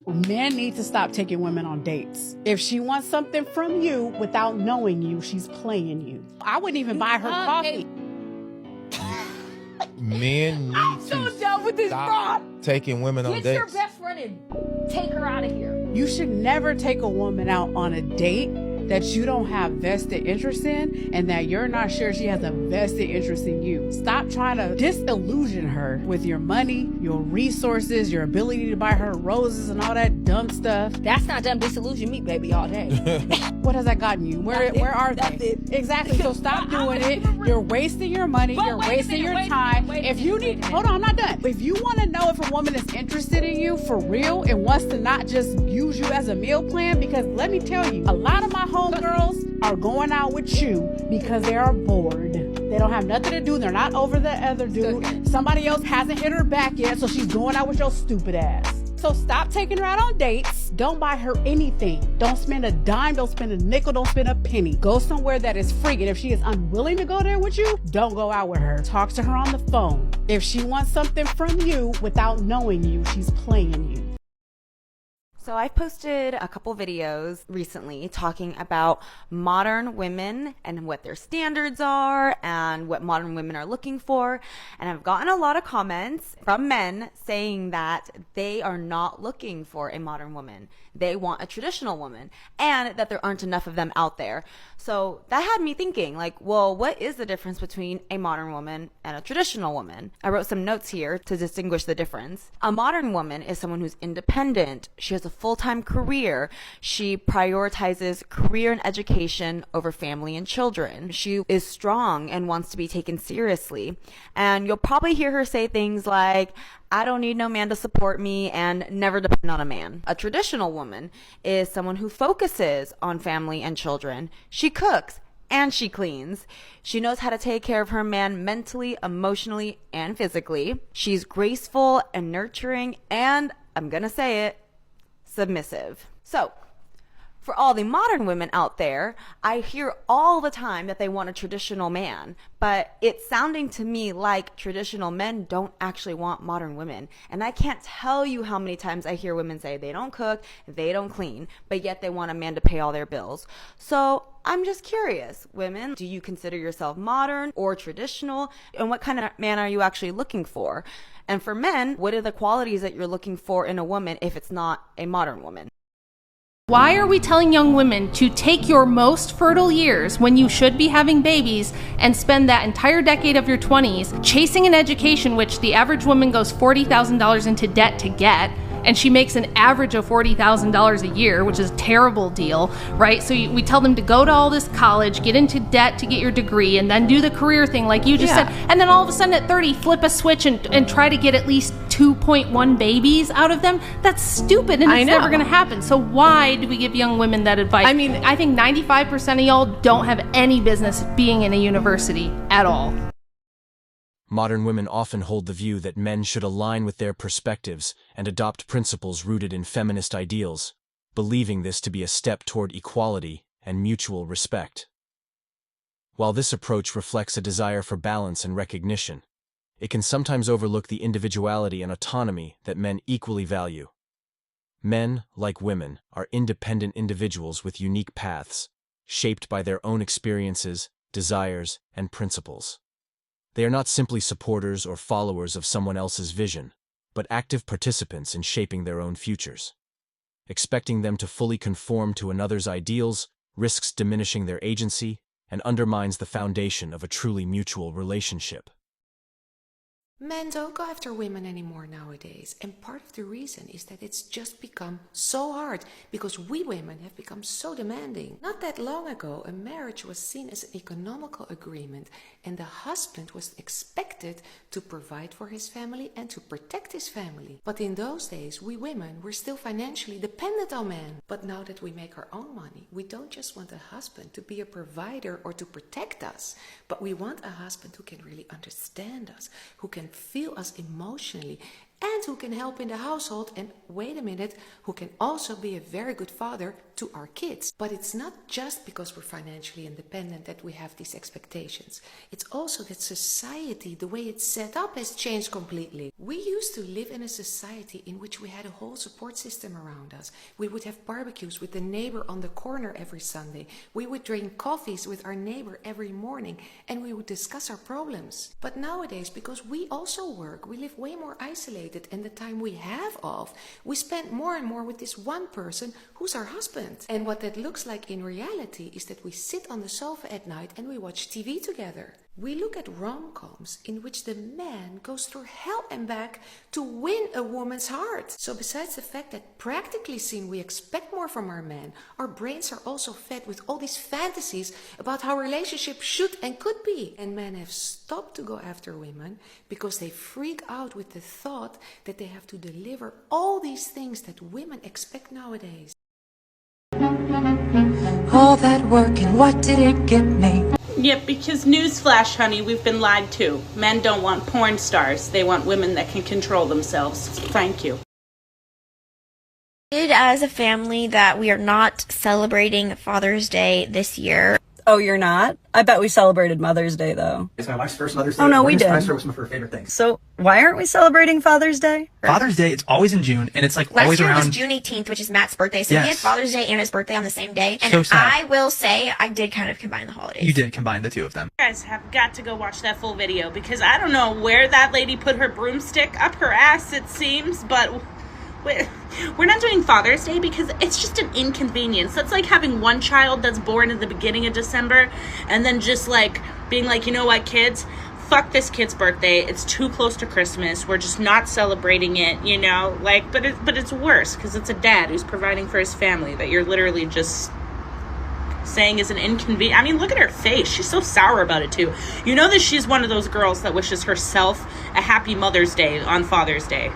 Men need to stop taking women on dates. If she wants something from you without knowing you, she's playing you. I wouldn't even buy her coffee. Men need So to done with this stop fraud. taking women on Get dates. your best friend and take her out of here. You should never take a woman out on a date that you don't have vested interest in and that you're not sure she has a vested interest in you. Stop trying to disillusion her with your money, your resources, your ability to buy her roses and all that dumb stuff. That's not them disillusion me, baby, all day. What has that gotten you? Where are That's they? it. Exactly. So stop doing it. You're wasting your money. But You're wait a wasting minute, your wait a time. minute, If you need, hold on, I'm not done. If you want to know if a woman is interested in you for real and wants to not just use you as a meal plan, because let me tell you, a lot of my homegirls are going out with you because they are bored. They don't have nothing to do. They're not over the other dude. Somebody else hasn't hit her back yet, so she's going out with your stupid ass. So stop taking her out on dates. Don't buy her anything. Don't spend a dime. Don't spend a nickel. Don't spend a penny. Go somewhere that is free. And if she is unwilling to go there with you, don't go out with her. Talk to her on the phone. If she wants something from you without knowing you, she's playing you. So I've posted a couple videos recently talking about modern women and what their standards are and what modern women are looking for. And I've gotten a lot of comments from men saying that they are not looking for a modern woman. They want a traditional woman and that there aren't enough of them out there. So that had me thinking, like, well, what is the difference between a modern woman and a traditional woman? I wrote some notes here to distinguish the difference. A modern woman is someone who's independent. She has a full-time career. She prioritizes career and education over family and children. She is strong and wants to be taken seriously. And you'll probably hear her say things like, I don't need no man to support me and never depend on a man. A traditional woman is someone who focuses on family and children. She cooks and she cleans. She knows how to take care of her man mentally, emotionally, and physically. She's graceful and nurturing and, I'm gonna say it, submissive. So, for all the modern women out there, I hear all the time that they want a traditional man, but it's sounding to me like traditional men don't actually want modern women. And I can't tell you how many times I hear women say they don't cook, they don't clean, but yet they want a man to pay all their bills. So I'm just curious, women, do you consider yourself modern or traditional? And what kind of man are you actually looking for? And for men, what are the qualities that you're looking for in a woman if it's not a modern woman? Why are we telling young women to take your most fertile years when you should be having babies and spend that entire decade of your 20s chasing an education which the average woman goes $40,000 into debt to get, and she makes an average of $40,000 a year, which is a terrible deal, right? So we tell them to go to all this college, get into debt to get your degree, and then do the career thing like you just said. And then all of a sudden at 30, flip a switch and try to get at least 2.1 babies out of them. That's stupid, and it's never going to happen. So why do we give young women that advice? I mean, I think 95% of y'all don't have any business being in a university at all. Modern women often hold the view that men should align with their perspectives and adopt principles rooted in feminist ideals, believing this to be a step toward equality and mutual respect. While this approach reflects a desire for balance and recognition, it can sometimes overlook the individuality and autonomy that men equally value. Men, like women, are independent individuals with unique paths, shaped by their own experiences, desires, and principles. They are not simply supporters or followers of someone else's vision, but active participants in shaping their own futures. Expecting them to fully conform to another's ideals risks diminishing their agency and undermines the foundation of a truly mutual relationship. Men don't go after women anymore nowadays, and part of the reason is that it's just become so hard because we women have become so demanding. Not that long ago, a marriage was seen as an economical agreement, and the husband was expected to provide for his family and to protect his family. But in those days, we women were still financially dependent on men. But now that we make our own money, we don't just want a husband to be a provider or to protect us, but we want a husband who can really understand us, who can feel us emotionally and who can help in the household, and wait a minute, who can also be a very good father to our kids. But it's not just because we're financially independent that we have these expectations. It's also that society, the way it's set up, has changed completely. We used to live in a society in which we had a whole support system around us. We would have barbecues with the neighbor on the corner every Sunday. We would drink coffees with our neighbor every morning, and we would discuss our problems. But nowadays, because we also work, we live way more isolated, and the time we have off, we spend more and more with this one person who's our husband. And what that looks like in reality is that we sit on the sofa at night and we watch TV together. We look at rom-coms in which the man goes through hell and back to win a woman's heart. So besides the fact that practically seen we expect more from our men, our brains are also fed with all these fantasies about how relationships should and could be. And men have stopped to go after women because they freak out with the thought that they have to deliver all these things that women expect nowadays. All that work and what did it get me? Yep, because newsflash, honey, we've been lied to. Men don't want porn stars. They want women that can control themselves. Thank you. As a family that we are not celebrating Father's Day this year. Oh, you're not? I bet we celebrated Mother's Day, though. It's my wife's first Mother's Day. Oh, no, we did. Spicer was one of her favorite things. So, why aren't we celebrating Father's Day? Father's Day, it's always in June, and it's like always around... Last year was June 18th, which is Matt's birthday, so yes. he had Father's Day and his birthday on the same day. And so sad. I will say, I did kind of combine the holidays. You did combine the two of them. You guys have got to go watch that full video, because I don't know where that lady put her broomstick up her ass, it seems, but... We're not doing Father's Day because it's just an inconvenience. That's like having one child that's born in the beginning of December and then just like being like, you know what, kids, fuck this kid's birthday. It's too close to Christmas. We're just not celebrating it, you know? Like, but it's worse because it's a dad who's providing for his family that you're literally just saying is an inconvenience. I mean, look at her face. She's so sour about it too. You know that she's one of those girls that wishes herself a happy Mother's Day on Father's Day.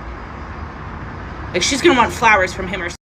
Like, she's gonna want flowers from him or something.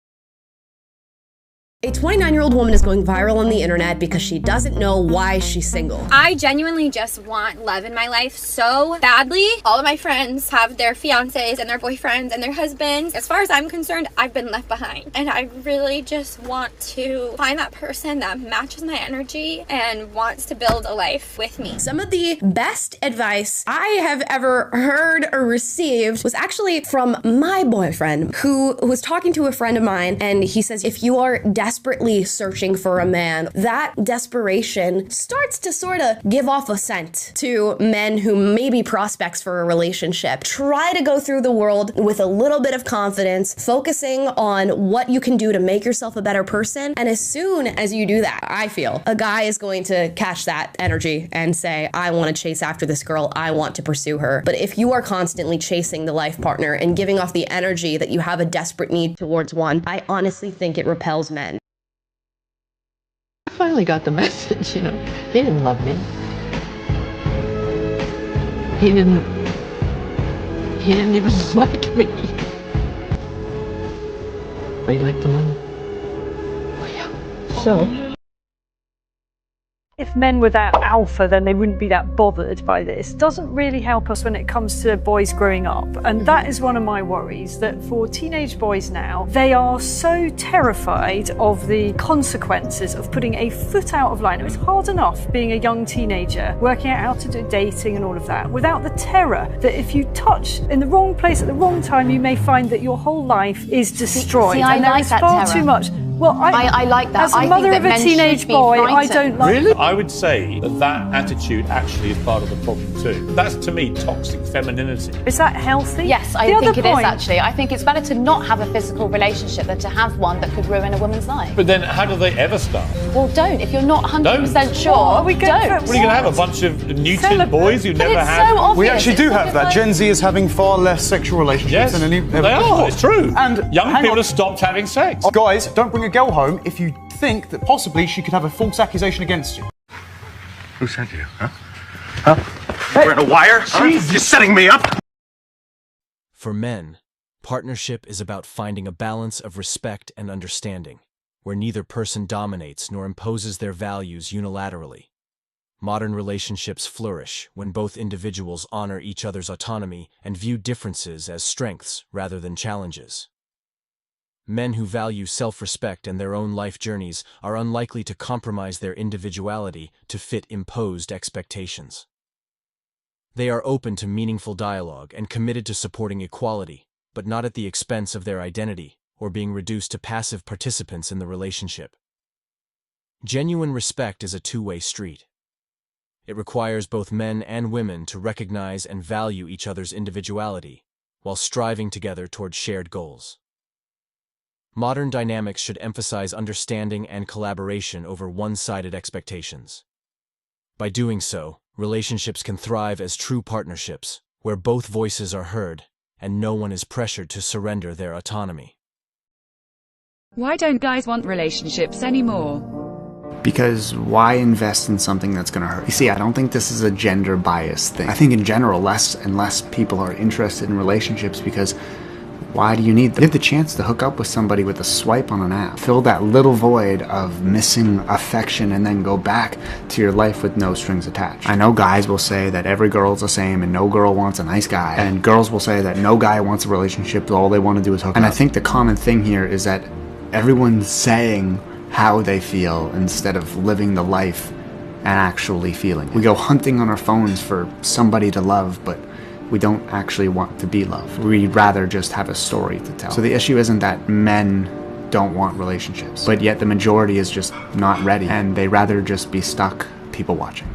A 29-year-old woman is going viral on the internet because she doesn't know why she's single. I genuinely just want love in my life so badly. All of my friends have their fiancés and their boyfriends and their husbands. As far as I'm concerned, I've been left behind. And I really just want to find that person that matches my energy and wants to build a life with me. Some of the best advice I have ever heard or received was actually from my boyfriend, who was talking to a friend of mine, and he says, if you are desperately searching for a man, that desperation starts to sort of give off a scent to men who may be prospects for a relationship. Try to go through the world with a little bit of confidence, focusing on what you can do to make yourself a better person. And as soon as you do that, I feel a guy is going to catch that energy and say, I want to chase after this girl. I want to pursue her. But if you are constantly chasing the life partner and giving off the energy that you have a desperate need towards one, I honestly think it repels men. I finally got the message, you know. He didn't love me. He didn't even like me. But he liked the money. Oh yeah. So if men were that alpha, then they wouldn't be that bothered by this. Doesn't really help us when it comes to boys growing up. And that is one of my worries, that for teenage boys now, they are so terrified of the consequences of putting a foot out of line. It's hard enough being a young teenager, working out how to do dating and all of that, without the terror that if you touch in the wrong place at the wrong time, you may find that your whole life is destroyed. See, I and there like is that far terror. too much. Well, I like that. As a I mother think of that a men teenage should be boy, I frightened. don't like Really? I would say that attitude actually is part of the problem too. That's, to me, toxic femininity. Is that healthy? Yes, I think it is actually. I think it's better to not have a physical relationship than to have one that could ruin a woman's life. But then how do they ever start? Well, don't. If you're not 100% sure, are we going don't. What are you going to have, a bunch of neutered boys who never had... So obvious. We actually do have that. Gen Z is having far less sexual relationships than any ever they before. are. It's true. And young people have stopped having sex. Guys, don't bring a girl home if you think that possibly she could have a false accusation against you. Who sent you, huh? Huh? You're in a wire? Huh? You're setting me up? For men, partnership is about finding a balance of respect and understanding, where neither person dominates nor imposes their values unilaterally. modern relationships flourish when both individuals honor each other's autonomy and view differences as strengths rather than challenges. Men who value self-respect and their own life journeys are unlikely to compromise their individuality to fit imposed expectations. They are open to meaningful dialogue and committed to supporting equality, but not at the expense of their identity or being reduced to passive participants in the relationship. Genuine respect is a two-way street. It requires both men and women to recognize and value each other's individuality while striving together toward shared goals. Modern dynamics should emphasize understanding and collaboration over one-sided expectations. By doing so, relationships can thrive as true partnerships, where both voices are heard and no one is pressured to surrender their autonomy. Why don't guys want relationships anymore? Because why invest in something that's going to hurt? You see, I don't think this is a gender bias thing. I think in general, less and less people are interested in relationships because why do you need them? You have the chance to hook up with somebody with a swipe on an app. Fill that little void of missing affection and then go back to your life with no strings attached. I know guys will say that every girl's the same and no girl wants a nice guy. And girls will say that no guy wants a relationship, all they want to do is hook up. And I think the common thing here is that everyone's saying how they feel instead of living the life and actually feeling it. We go hunting on our phones for somebody to love, but we don't actually want to be loved. We'd rather just have a story to tell. So the issue isn't that men don't want relationships, but yet the majority is just not ready, and they rather just be stuck people watching.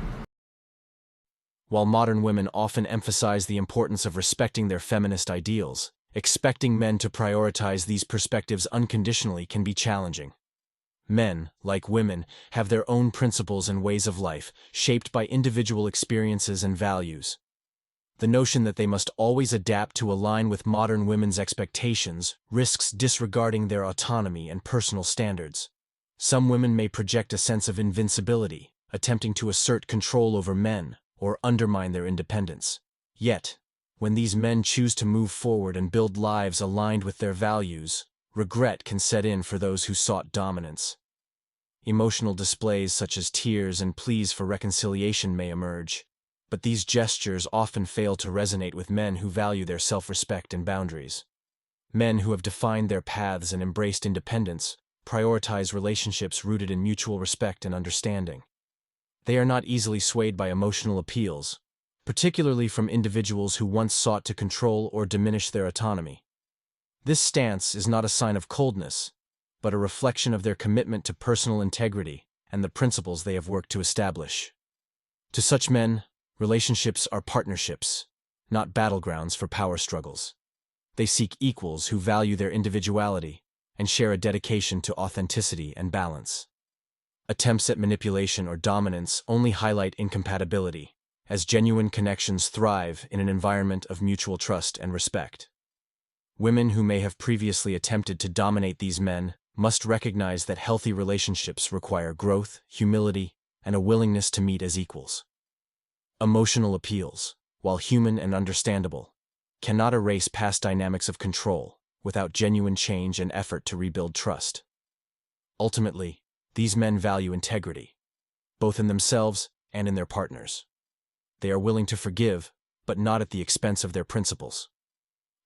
While modern women often emphasize the importance of respecting their feminist ideals, expecting men to prioritize these perspectives unconditionally can be challenging. Men, like women, have their own principles and ways of life, shaped by individual experiences and values. The notion that they must always adapt to align with modern women's expectations risks disregarding their autonomy and personal standards. Some women may project a sense of invincibility, attempting to assert control over men or undermine their independence. Yet, when these men choose to move forward and build lives aligned with their values, regret can set in for those who sought dominance. Emotional displays such as tears and pleas for reconciliation may emerge, but these gestures often fail to resonate with men who value their self-respect and boundaries. Men who have defined their paths and embraced independence prioritize relationships rooted in mutual respect and understanding. They are not easily swayed by emotional appeals, particularly from individuals who once sought to control or diminish their autonomy. This stance is not a sign of coldness, but a reflection of their commitment to personal integrity and the principles they have worked to establish. To such men, relationships are partnerships, not battlegrounds for power struggles. They seek equals who value their individuality and share a dedication to authenticity and balance. Attempts at manipulation or dominance only highlight incompatibility, as genuine connections thrive in an environment of mutual trust and respect. Women who may have previously attempted to dominate these men must recognize that healthy relationships require growth, humility, and a willingness to meet as equals. Emotional appeals, while human and understandable, cannot erase past dynamics of control without genuine change and effort to rebuild trust. Ultimately, these men value integrity, both in themselves and in their partners. They are willing to forgive, but not at the expense of their principles.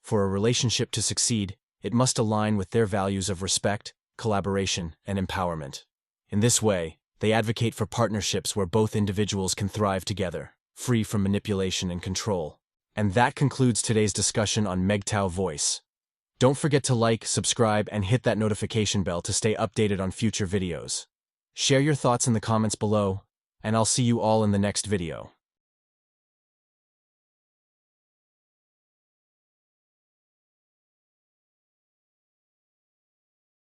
For a relationship to succeed, it must align with their values of respect, collaboration, and empowerment. In this way, they advocate for partnerships where both individuals can thrive together, free from manipulation and control. And that concludes today's discussion on MGTOW Voice. Don't forget to like, subscribe, and hit that notification bell to stay updated on future videos. Share your thoughts in the comments below, and I'll see you all in the next video.